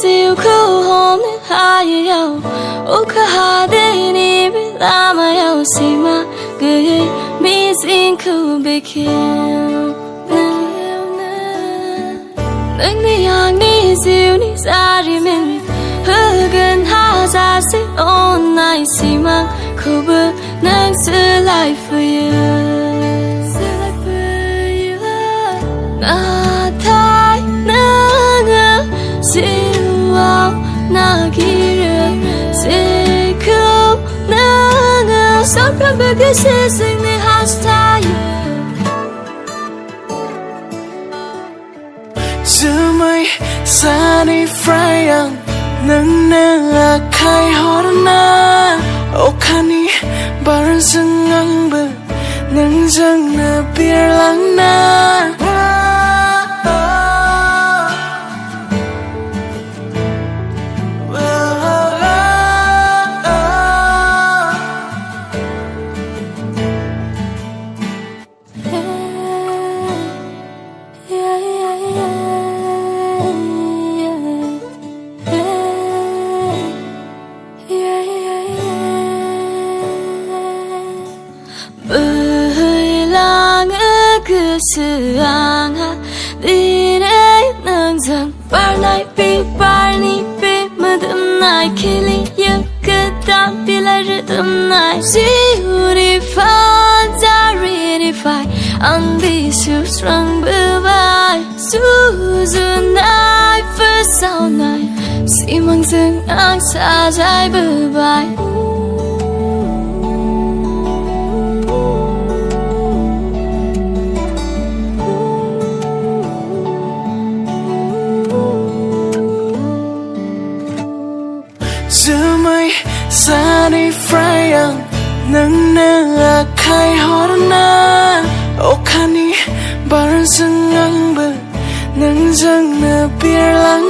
siêu khâu homnw haywyao okahadeni bilamayao sima gay mi sin khu bekim nang ni yang ni siêu ni sari min hagan ha sa si on nai sima khu bu nang se life for you na thai na haywyao na gira se khu na sao ra bê cái se sing ni hashtag giờ mây xa đi phai ang nâng nâng khai hót na ô khani baran sưng ngang bờ nâng răng na biar lang na Sương đi đây nâng rằng bar này bi mà đêm nay khi ly yêu cứ tạm bị lại rửa đêm nay dịu đi phai ra đi phai anh bị siêu strong bờ vai dù này phía sau này xi măng rừng anh xa dài bờ vai giờ mây xa đi phai ang nâng nâng khai hót na ô khani baran sưng ngang bờ nâng răng na biar lang